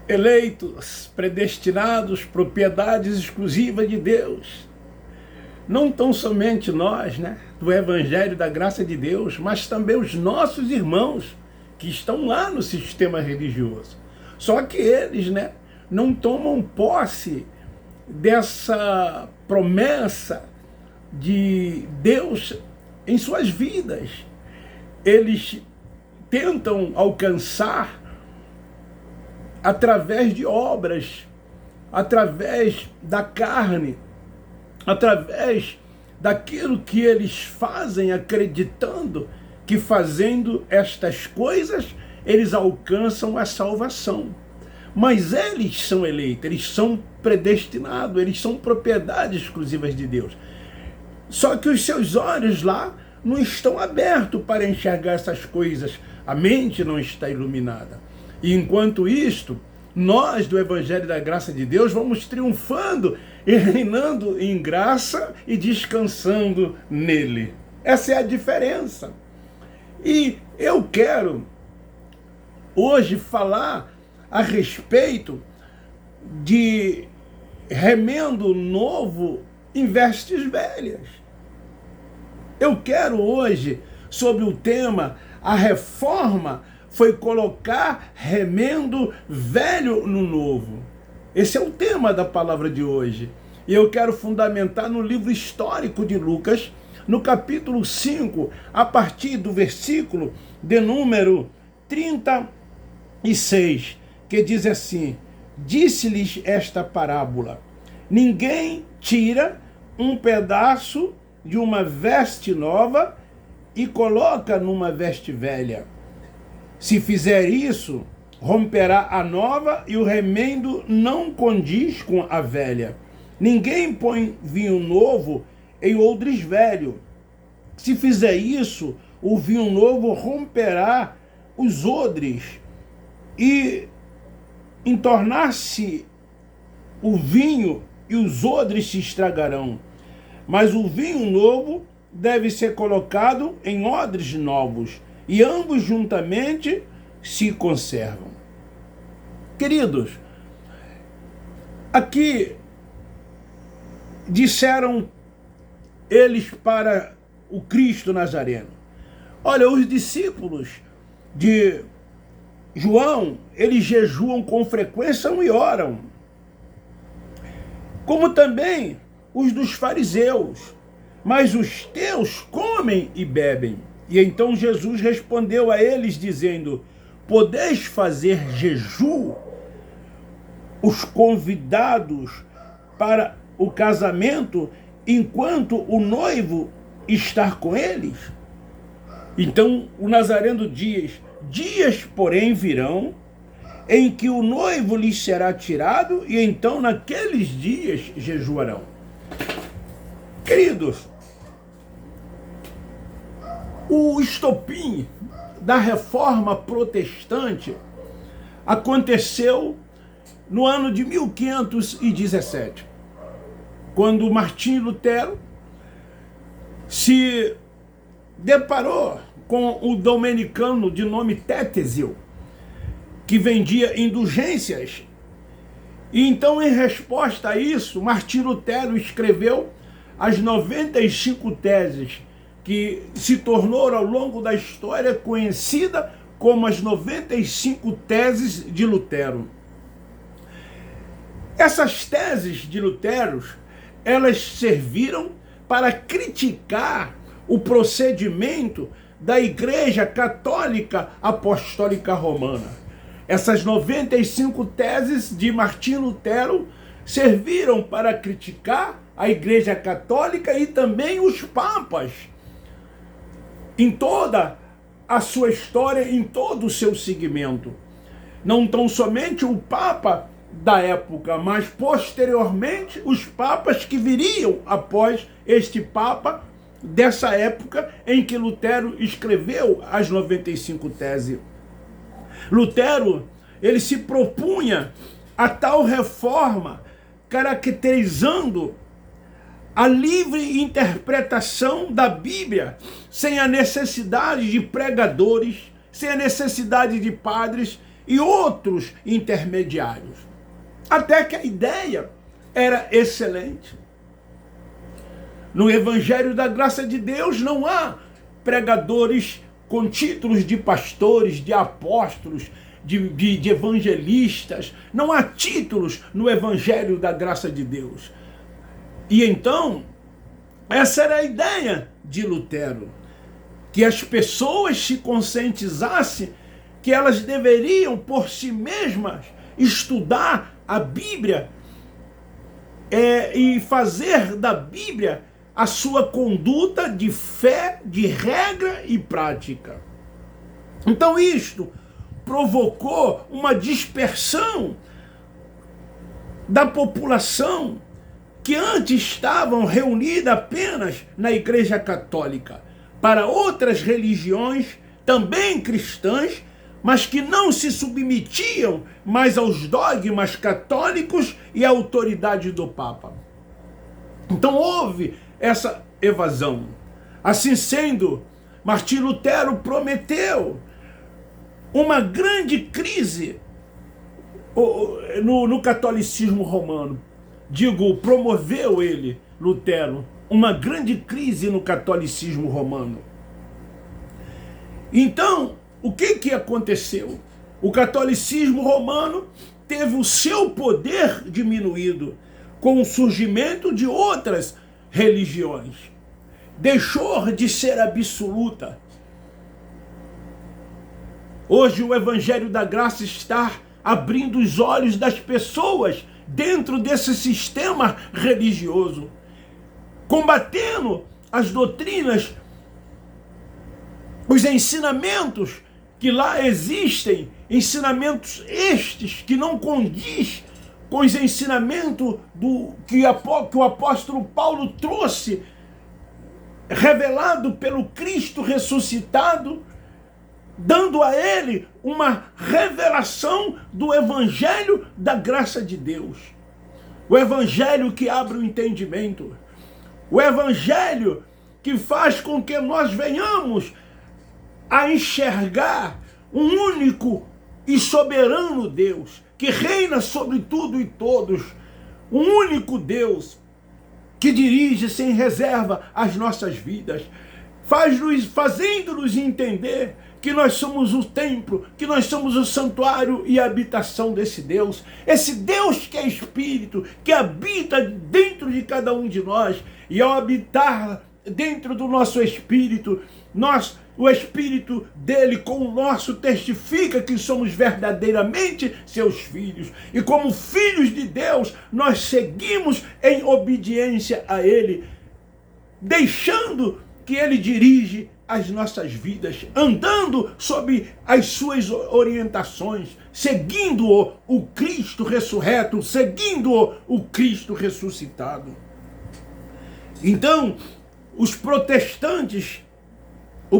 eleitos, predestinados, propriedades exclusivas de Deus. Não tão somente nós, do Evangelho da Graça de Deus, mas também os nossos irmãos que estão lá no sistema religioso. Só que eles, não tomam posse dessa promessa de Deus em suas vidas. Eles tentam alcançar através de obras, através da carne, através daquilo que eles fazem, acreditando que fazendo estas coisas, eles alcançam a salvação. Mas eles são eleitos, eles são predestinados, eles são propriedades exclusivas de Deus. Só que os seus olhos lá não estão abertos para enxergar essas coisas, a mente não está iluminada. E enquanto isto, nós do Evangelho da Graça de Deus vamos triunfando e reinando em graça e descansando nele. Essa é a diferença. E eu quero hoje falar a respeito de remendo novo em vestes velhas. Eu quero hoje, sobre o tema, a reforma foi colocar remendo velho no novo. Esse é o tema da palavra de hoje. E eu quero fundamentar no livro histórico de Lucas, no capítulo 5, a partir do versículo de número 36, que diz assim: disse-lhes esta parábola: ninguém tira um pedaço de uma veste nova e coloca numa veste velha. Se fizer isso, romperá a nova e o remendo não condiz com a velha. Ninguém põe vinho novo em odres velho. Se fizer isso, o vinho novo romperá os odres e entornar-se o vinho e os odres se estragarão. Mas o vinho novo deve ser colocado em odres novos, e ambos juntamente se conservam. Queridos, aqui disseram eles para o Cristo Nazareno: olha, os discípulos de João, eles jejuam com frequência e oram, como também os dos fariseus, mas os teus comem e bebem. E então Jesus respondeu a eles dizendo: podeis fazer jejum os convidados para o casamento enquanto o noivo está com eles? Então o Nazareno diz: dias, porém, virão em que o noivo lhes será tirado, e então naqueles dias jejuarão. Queridos, o estopim da reforma protestante aconteceu no ano de 1517, quando Martinho Lutero se deparou com o dominicano de nome Tétezio, que vendia indulgências. E então, em resposta a isso, Martinho Lutero escreveu as 95 teses, que se tornou ao longo da história conhecida como as 95 teses de Lutero. Essas teses de Lutero, elas serviram para criticar o procedimento da Igreja Católica Apostólica Romana. Essas 95 teses de Martinho Lutero serviram para criticar a Igreja Católica e também os papas, em toda a sua história, em todo o seu segmento. Não tão somente o Papa da época, mas posteriormente os papas que viriam após este Papa dessa época em que Lutero escreveu as 95 teses. Lutero, ele se propunha a tal reforma, caracterizando a livre interpretação da Bíblia, sem a necessidade de pregadores, sem a necessidade de padres, e outros intermediários. Até que a ideia era excelente. No Evangelho da Graça de Deus não há pregadores com títulos de pastores, de apóstolos, de evangelistas. Não há títulos no Evangelho da Graça de Deus. E então, essa era a ideia de Lutero. Que as pessoas se conscientizassem que elas deveriam, por si mesmas, estudar a Bíblia e fazer da Bíblia a sua conduta de fé, de regra e prática. Então isto provocou uma dispersão da população que antes estavam reunidas apenas na Igreja Católica, para outras religiões, também cristãs, mas que não se submetiam mais aos dogmas católicos e à autoridade do Papa. Então houve essa evasão. Assim sendo, Martim Lutero prometeu uma grande crise no catolicismo romano. Promoveu ele, Lutero, uma grande crise no catolicismo romano. Então, o que aconteceu? O catolicismo romano teve o seu poder diminuído com o surgimento de outras religiões. Deixou de ser absoluta. Hoje o Evangelho da Graça está abrindo os olhos das pessoas dentro desse sistema religioso, combatendo as doutrinas, os ensinamentos que lá existem, ensinamentos estes que não condiz com os ensinamentos que o apóstolo Paulo trouxe, revelado pelo Cristo ressuscitado, dando a ele uma revelação do Evangelho da Graça de Deus. O Evangelho que abre o entendimento. O Evangelho que faz com que nós venhamos a enxergar um único e soberano Deus, que reina sobre tudo e todos. Um único Deus que dirige sem reserva as nossas vidas, fazendo-nos entender que nós somos o templo, que nós somos o santuário e a habitação desse Deus. Esse Deus que é Espírito, que habita dentro de cada um de nós, e ao habitar dentro do nosso Espírito, o Espírito dele com o nosso testifica que somos verdadeiramente seus filhos. E como filhos de Deus, nós seguimos em obediência a ele, deixando que ele dirige as nossas vidas, andando sob as suas orientações, seguindo o Cristo ressurreto, seguindo o Cristo ressuscitado. Então, o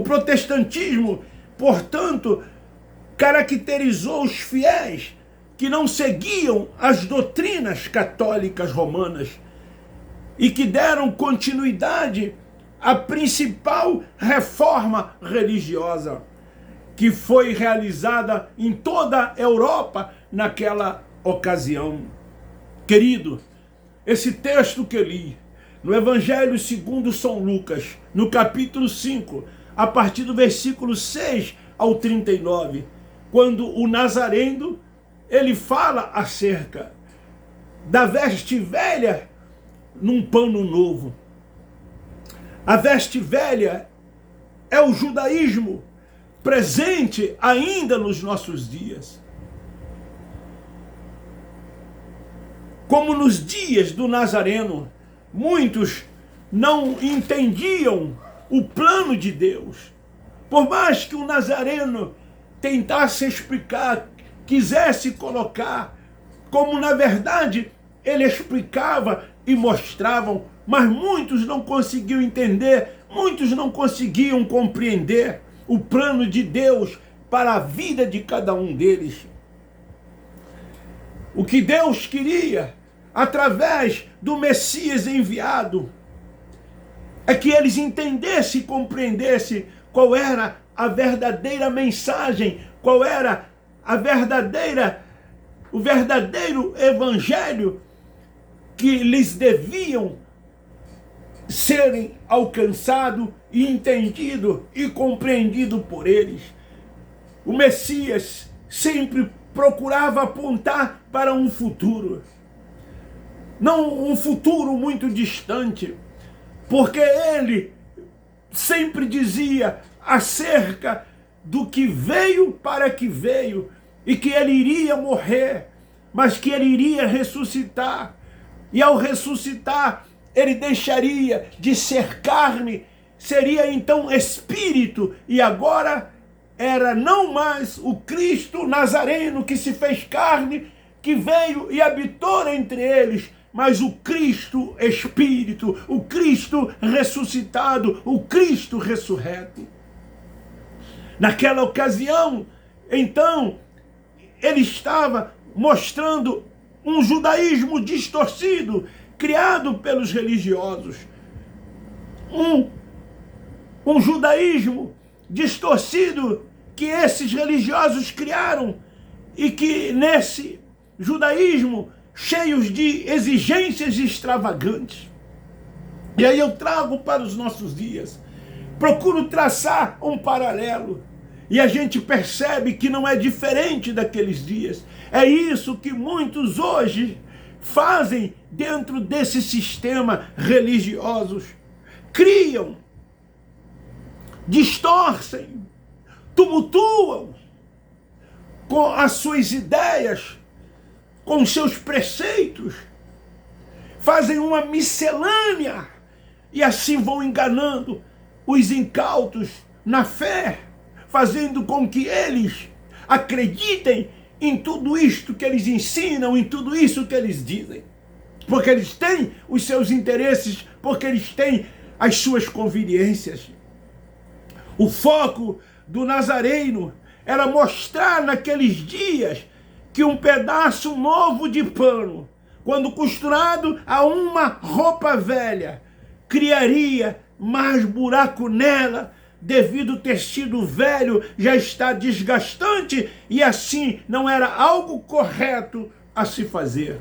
protestantismo, portanto, caracterizou os fiéis que não seguiam as doutrinas católicas romanas e que deram continuidade à principal reforma religiosa que foi realizada em toda a Europa naquela ocasião. Querido, esse texto que eu li no Evangelho segundo São Lucas, no capítulo 5, a partir do versículo 6 ao 39, quando o Nazareno, ele fala acerca da veste velha num pano novo. A veste velha é o judaísmo presente ainda nos nossos dias. Como nos dias do Nazareno, muitos não entendiam o plano de Deus. Por mais que o Nazareno tentasse explicar, quisesse colocar, como na verdade ele explicava e mostravam, mas muitos não conseguiam entender, muitos não conseguiam compreender o plano de Deus para a vida de cada um deles. O que Deus queria, através do Messias enviado, é que eles entendessem e compreendessem qual era a verdadeira mensagem, qual era o verdadeiro evangelho que lhes deviam serem alcançado e entendido e compreendido por eles. O Messias sempre procurava apontar para um futuro, não um futuro muito distante, porque ele sempre dizia acerca do que veio para que veio, e que ele iria morrer, mas que ele iria ressuscitar, e ao ressuscitar ele deixaria de ser carne, seria então espírito, e agora era não mais o Cristo Nazareno que se fez carne, que veio e habitou entre eles, mas o Cristo Espírito, o Cristo ressuscitado, o Cristo ressurreto. Naquela ocasião, então, ele estava mostrando um judaísmo distorcido, criado pelos religiosos. Um judaísmo distorcido que esses religiosos criaram, e que nesse judaísmo, cheios de exigências extravagantes. E aí eu trago para os nossos dias, procuro traçar um paralelo, e a gente percebe que não é diferente daqueles dias. É isso que muitos hoje fazem dentro desse sistema religiosos. Criam, distorcem, tumultuam com as suas ideias, com seus preceitos, fazem uma miscelânea e assim vão enganando os incautos na fé, fazendo com que eles acreditem em tudo isto que eles ensinam, em tudo isso que eles dizem. Porque eles têm os seus interesses, porque eles têm as suas conveniências. O foco do Nazareno era mostrar naqueles dias que um pedaço novo de pano, quando costurado a uma roupa velha, criaria mais buraco nela, devido ao tecido velho já está desgastante, e assim não era algo correto a se fazer.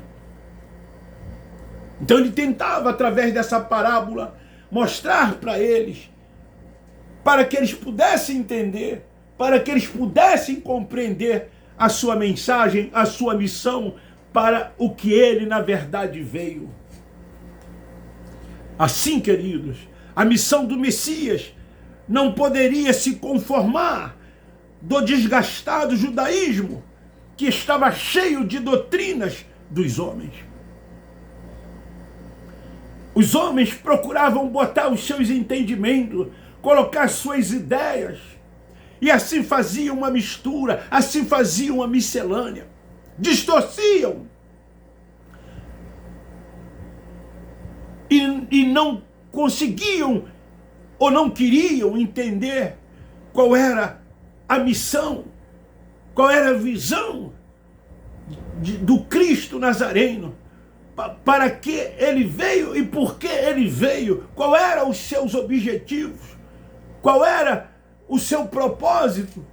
Então ele tentava, através dessa parábola, mostrar para eles, para que eles pudessem entender, para que eles pudessem compreender a sua mensagem, a sua missão, para o que ele na verdade veio. Assim, queridos, a missão do Messias não poderia se conformar do desgastado judaísmo que estava cheio de doutrinas dos homens. Os homens procuravam botar os seus entendimentos, colocar suas ideias, e assim faziam uma mistura, assim faziam uma miscelânea, distorciam e não conseguiam ou não queriam entender qual era a missão, qual era a visão do Cristo Nazareno, para que ele veio e por que ele veio, qual eram os seus objetivos, qual era o seu propósito,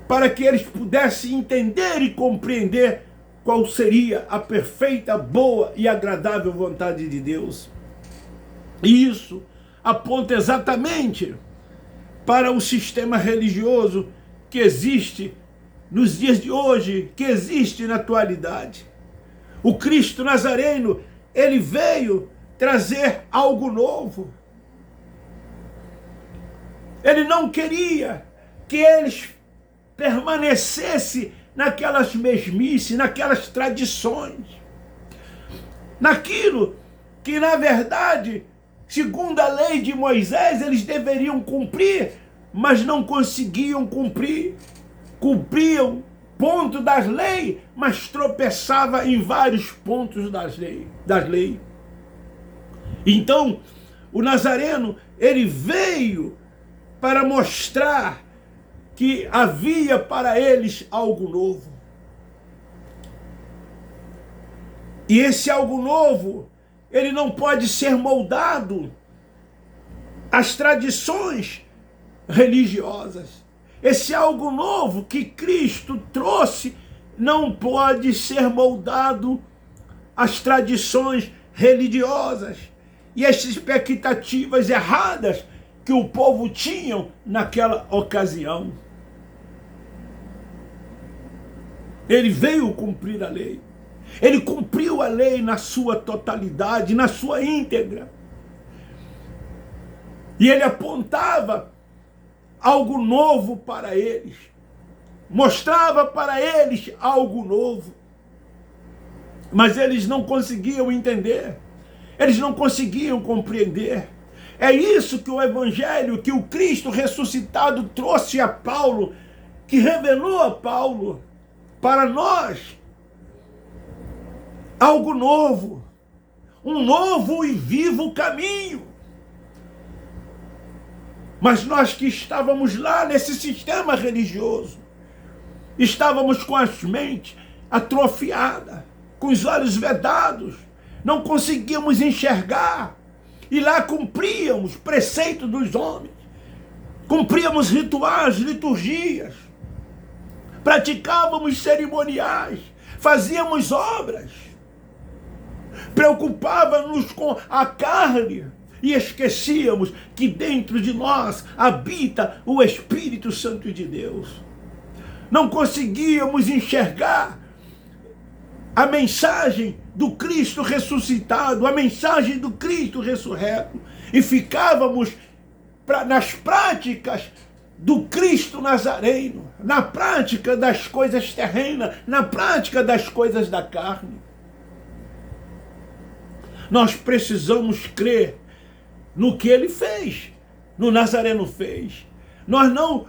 para que eles pudessem entender e compreender qual seria a perfeita, boa e agradável vontade de Deus. E isso aponta exatamente para o sistema religioso que existe nos dias de hoje, que existe na atualidade. O Cristo Nazareno, ele veio trazer algo novo. Ele não queria que eles permanecessem naquelas mesmices, naquelas tradições, naquilo que, na verdade, segundo a lei de Moisés, eles deveriam cumprir, mas não conseguiam cumprir. Cumpriam ponto das leis, mas tropeçava em vários pontos das leis. Então, o Nazareno, ele veio para mostrar que havia para eles algo novo. E esse algo novo, ele não pode ser moldado às tradições religiosas. esse algo novo que Cristo trouxe não pode ser moldado às tradições religiosas e as expectativas erradas que o povo tinha naquela ocasião. Ele veio cumprir a lei. Ele cumpriu a lei na sua totalidade, na sua íntegra. E ele apontava algo novo para eles. Mostrava para eles algo novo. Mas eles não conseguiam entender. Eles não conseguiam compreender. É isso que o Evangelho, que o Cristo ressuscitado trouxe a Paulo, que revelou a Paulo para nós. Algo novo. Um novo e vivo caminho. Mas nós que estávamos lá nesse sistema religioso, estávamos com as mentes atrofiadas, com os olhos vedados, não conseguíamos enxergar, e lá cumpríamos preceitos dos homens, cumpríamos rituais, liturgias, praticávamos cerimoniais, fazíamos obras, preocupávamos com a carne, e esquecíamos que dentro de nós habita o Espírito Santo de Deus. Não conseguíamos enxergar a mensagem do Cristo ressuscitado, a mensagem do Cristo ressurreto, e ficávamos nas práticas do Cristo Nazareno, na prática das coisas terrenas, na prática das coisas da carne. Nós precisamos crer no que ele fez, no Nazareno fez. Nós não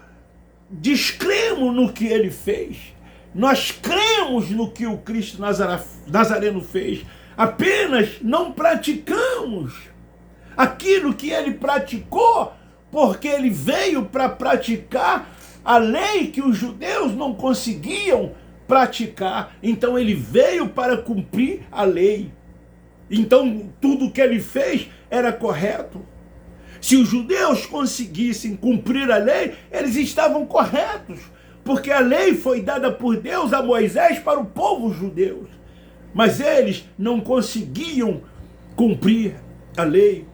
descremos no que ele fez. Nós cremos no que o Cristo Nazareno fez. Apenas não praticamos aquilo que ele praticou, porque ele veio para praticar a lei que os judeus não conseguiam praticar. Então ele veio para cumprir a lei. Então tudo que ele fez era correto. Se os judeus conseguissem cumprir a lei, eles estavam corretos, porque a lei foi dada por Deus a Moisés para o povo judeu. Mas eles não conseguiam cumprir a lei.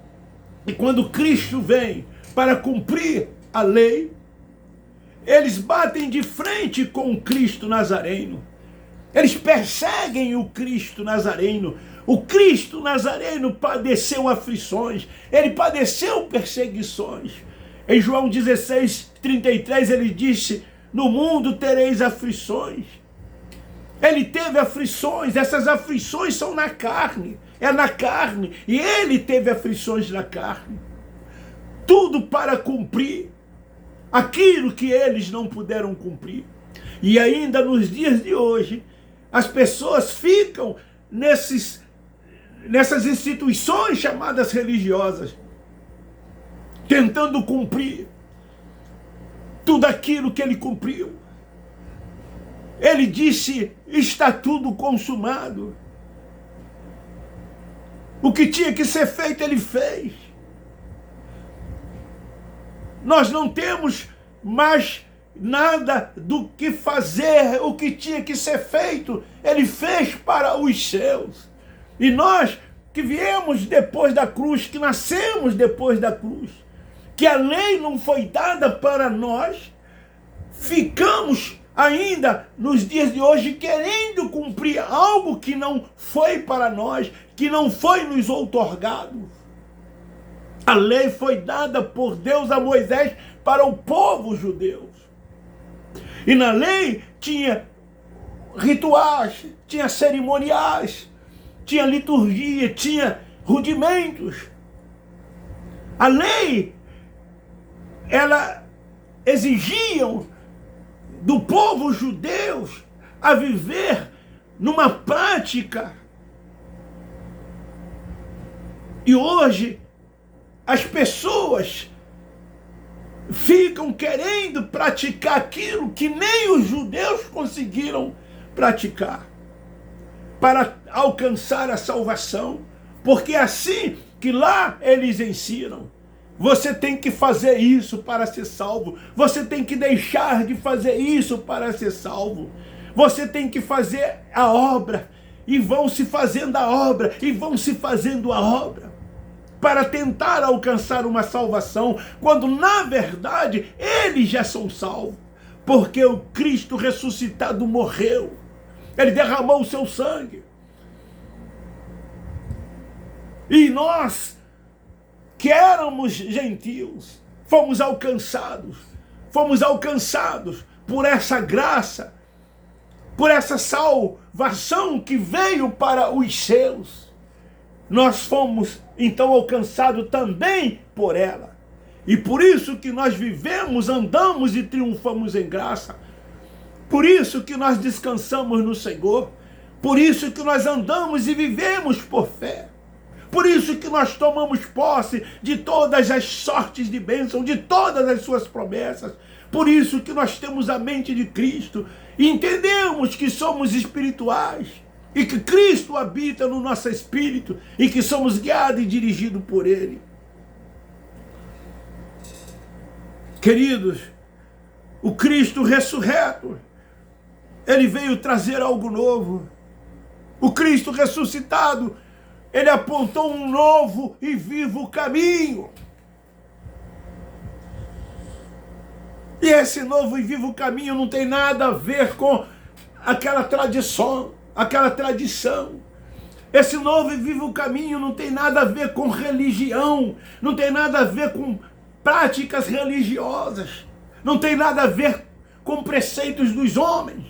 E quando Cristo vem para cumprir a lei, eles batem de frente com o Cristo Nazareno. Eles perseguem o Cristo Nazareno. O Cristo Nazareno padeceu aflições, ele padeceu perseguições. Em João 16:33 ele disse: no mundo tereis aflições. Ele teve aflições, essas aflições são na carne, é na carne, e ele teve aflições na carne. Tudo para cumprir aquilo que eles não puderam cumprir. E ainda nos dias de hoje, as pessoas ficam nessas instituições chamadas religiosas, tentando cumprir tudo aquilo que ele cumpriu. Ele disse: está tudo consumado. O que tinha que ser feito, ele fez. Nós não temos mais nada do que fazer. O que tinha que ser feito, ele fez para os seus. E nós que viemos depois da cruz, que nascemos depois da cruz, que a lei não foi dada para nós, ficamos ainda nos dias de hoje querendo cumprir algo que não foi para nós, que não foi nos outorgado. A lei foi dada por Deus a Moisés para o povo judeu. E na lei tinha rituais, tinha cerimoniais, tinha liturgia, tinha rudimentos. A lei, ela exigia do povo judeu a viver numa prática. E hoje as pessoas ficam querendo praticar aquilo que nem os judeus conseguiram praticar para alcançar a salvação, porque é assim que lá eles ensinam. Você tem que fazer isso para ser salvo. Você tem que deixar de fazer isso para ser salvo. Você tem que fazer a obra. E vão se fazendo a obra. E vão se fazendo a obra. Para tentar alcançar uma salvação. Quando na verdade eles já são salvos. Porque o Cristo ressuscitado morreu. Ele derramou o seu sangue. E nós, que éramos gentios, fomos alcançados por essa graça, por essa salvação que veio para os seus. Nós fomos então alcançados também por ela. E por isso que nós vivemos, andamos e triunfamos em graça. Por isso que nós descansamos no Senhor. Por isso que nós andamos e vivemos por fé. Por isso que nós tomamos posse de todas as sortes de bênção, de todas as suas promessas. Por isso que nós temos a mente de Cristo e entendemos que somos espirituais e que Cristo habita no nosso espírito e que somos guiados e dirigidos por Ele. Queridos, o Cristo ressurreto, Ele veio trazer algo novo. O Cristo ressuscitado, Ele apontou um novo e vivo caminho. E esse novo e vivo caminho não tem nada a ver com aquela tradição. Esse novo e vivo caminho não tem nada a ver com religião. Não tem nada a ver com práticas religiosas. Não tem nada a ver com preceitos dos homens.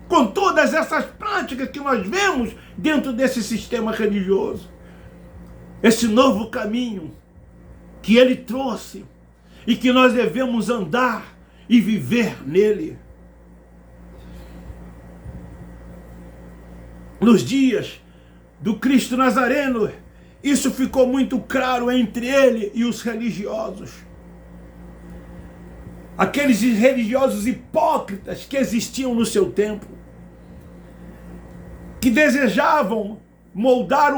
Com todas essas práticas que nós vemos dentro desse sistema religioso. Esse novo caminho que Ele trouxe e que nós devemos andar e viver nele. Nos dias do Cristo Nazareno, isso ficou muito claro entre Ele e os religiosos. Aqueles religiosos hipócritas que existiam no seu tempo, que desejavam moldar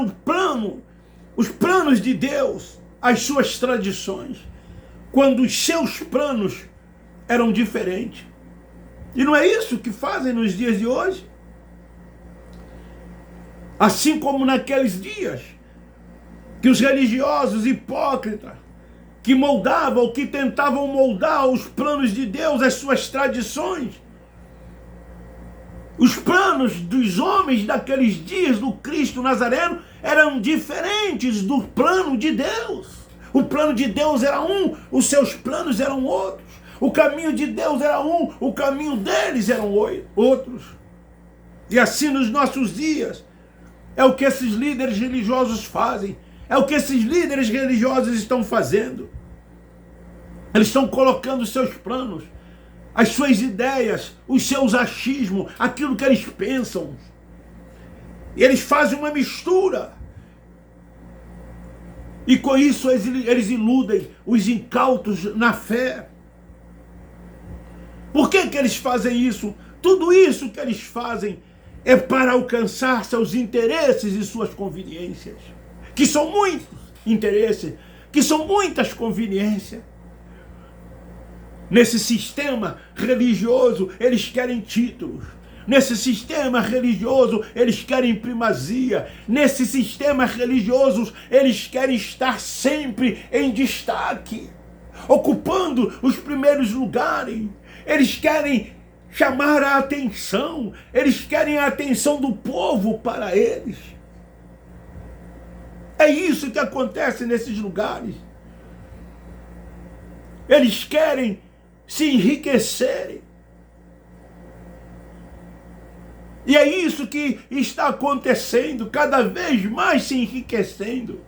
os planos de Deus, as suas tradições, quando os seus planos eram diferentes. E não é isso que fazem nos dias de hoje? Assim como naqueles dias, que os religiosos hipócritas, que moldavam, que tentavam moldar os planos de Deus, as suas tradições, os planos dos homens daqueles dias do Cristo Nazareno eram diferentes do plano de Deus. O plano de Deus era um, os seus planos eram outros. O caminho de Deus era um, o caminho deles eram outros. E assim nos nossos dias, é o que esses líderes religiosos fazem. É o que esses líderes religiosos estão fazendo. Eles estão colocando os seus planos, as suas ideias, os seus achismos, aquilo que eles pensam. E eles fazem uma mistura. E com isso eles iludem os incautos na fé. Por que eles fazem isso? Tudo isso que eles fazem é para alcançar seus interesses e suas conveniências. Que são muitos interesses, que são muitas conveniências. Nesse sistema religioso, eles querem títulos. Nesse sistema religioso, eles querem primazia. Nesse sistema religioso, eles querem estar sempre em destaque, ocupando os primeiros lugares. Eles querem chamar a atenção. Eles querem a atenção do povo para eles. É isso que acontece nesses lugares. Eles querem se enriquecerem. E é isso que está acontecendo, cada vez mais se enriquecendo.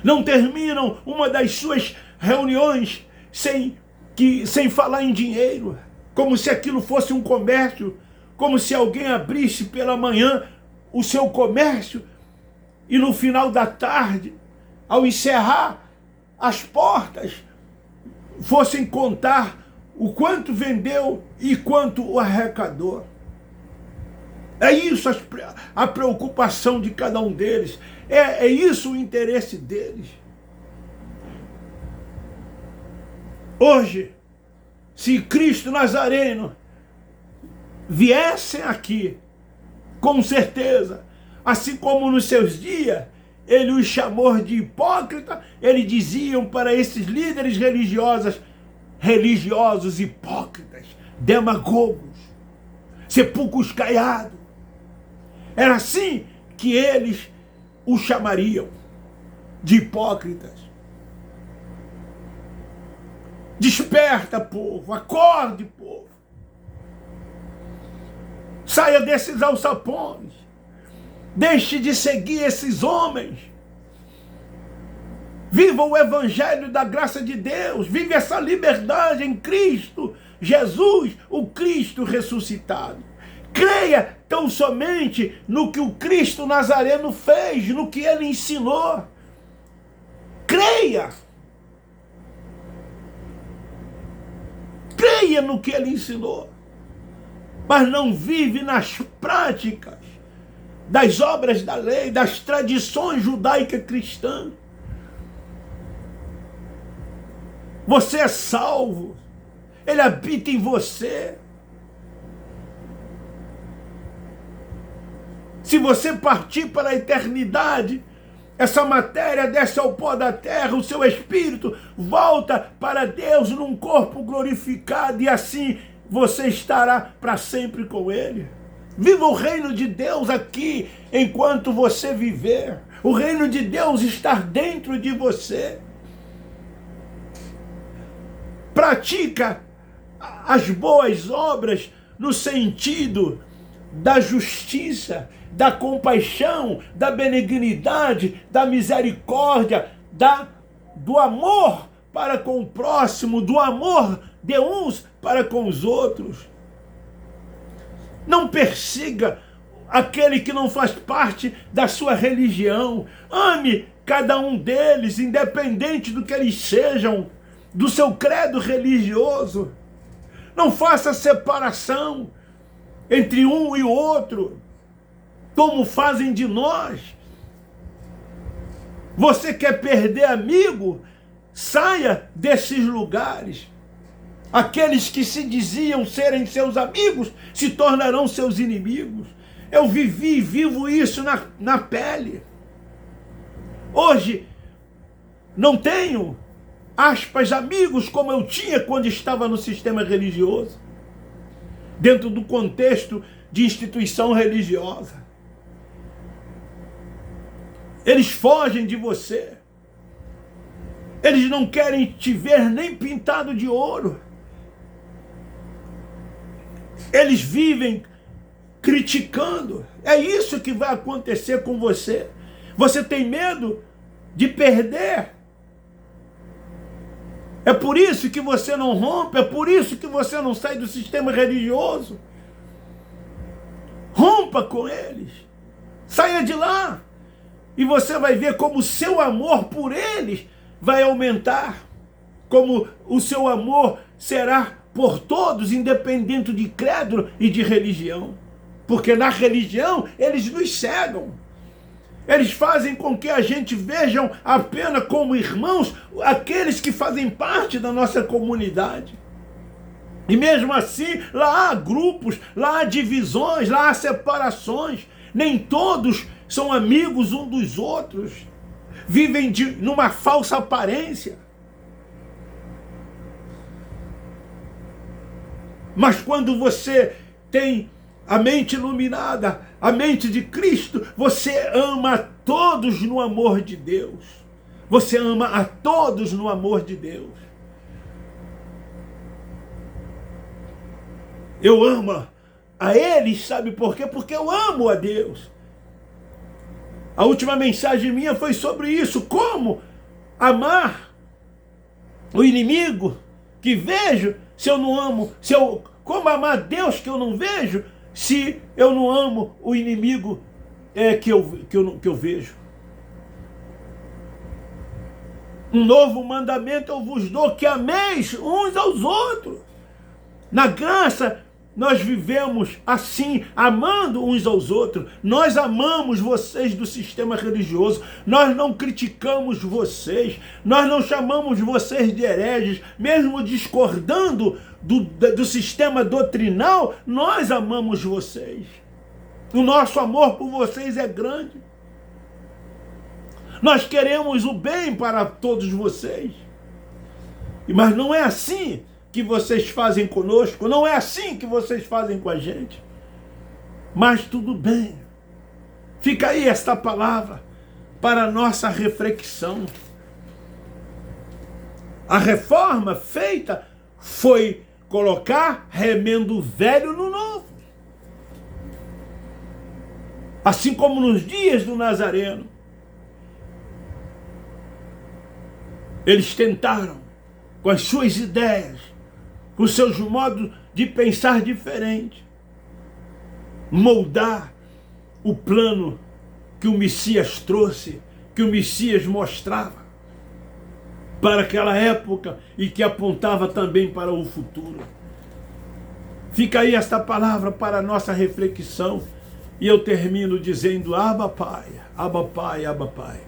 Não terminam uma das suas reuniões sem falar em dinheiro, como se aquilo fosse um comércio, como se alguém abrisse pela manhã o seu comércio e no final da tarde, ao encerrar as portas, fossem contar o quanto vendeu e quanto o arrecadou. É isso a preocupação de cada um deles. É isso o interesse deles. Hoje, se Cristo Nazareno viessem aqui, com certeza, assim como nos seus dias, ele os chamou de hipócrita, eles diziam para esses líderes religiosos hipócritas, demagogos, sepulcros caiados. Era assim que eles os chamariam, de hipócritas. Desperta, povo, acorde, povo. Saia desses alçapões. Deixe de seguir esses homens. Viva o evangelho da graça de Deus. Vive essa liberdade em Cristo Jesus, o Cristo ressuscitado. Creia tão somente no que o Cristo Nazareno fez, no que ele ensinou. Creia. Creia no que ele ensinou. Mas não vive nas práticas das obras da lei, das tradições judaicas cristãs. Você é salvo. Ele habita em você. Se você partir para a eternidade, essa matéria desce ao pó da terra, o seu espírito volta para Deus num corpo glorificado e assim você estará para sempre com Ele. Viva o reino de Deus aqui enquanto você viver. O reino de Deus está dentro de você. Pratica as boas obras no sentido da justiça, da compaixão, da benignidade, da misericórdia, do amor para com o próximo, do amor de uns para com os outros. Não persiga aquele que não faz parte da sua religião. Ame cada um deles, independente do que eles sejam, do seu credo religioso. Não faça separação entre um e outro, como fazem de nós. Você quer perder amigo? Saia desses lugares. Aqueles que se diziam serem seus amigos se tornarão seus inimigos. Eu vivi e vivo isso na pele. Hoje, não tenho, aspas, amigos como eu tinha quando estava no sistema religioso, dentro do contexto de instituição religiosa. Eles fogem de você. Eles não querem te ver nem pintado de ouro. Eles vivem criticando. É isso que vai acontecer com você. Você tem medo de perder. É por isso que você não rompe, é por isso que você não sai do sistema religioso. Rompa com eles. Saia de lá. E você vai ver como o seu amor por eles vai aumentar. Como o seu amor será por todos, independente de credo e de religião. Porque na religião eles nos cegam. Eles fazem com que a gente vejam apenas como irmãos aqueles que fazem parte da nossa comunidade. E mesmo assim, lá há grupos, lá há divisões, lá há separações. Nem todos são amigos uns dos outros. Vivem numa falsa aparência. Mas quando você tem a mente iluminada, a mente de Cristo, você ama a todos no amor de Deus. Você ama a todos no amor de Deus. Eu amo a eles, sabe por quê? Porque eu amo a Deus. A última mensagem minha foi sobre isso. Como amar o inimigo que vejo se eu não amo? Como amar Deus que eu não vejo se eu não amo o inimigo que eu vejo? Um novo mandamento eu vos dou, que ameis uns aos outros. Na graça nós vivemos assim, amando uns aos outros. Nós amamos vocês do sistema religioso. Nós não criticamos vocês. Nós não chamamos vocês de hereges. Mesmo discordando do sistema doutrinal, nós amamos vocês. O nosso amor por vocês é grande. Nós queremos o bem para todos vocês. Mas não é assim que vocês fazem conosco, não é assim que vocês fazem com a gente. Mas tudo bem. Fica aí esta palavra para a nossa reflexão. A reforma feita foi colocar remendo velho no novo. Assim como nos dias do Nazareno. Eles tentaram, com as suas ideias, com os seus modos de pensar diferente, moldar o plano que o Messias trouxe, que o Messias mostrava para aquela época e que apontava também para o futuro. Fica aí esta palavra para a nossa reflexão e eu termino dizendo: Abba Pai, Abba Pai, Abba Pai.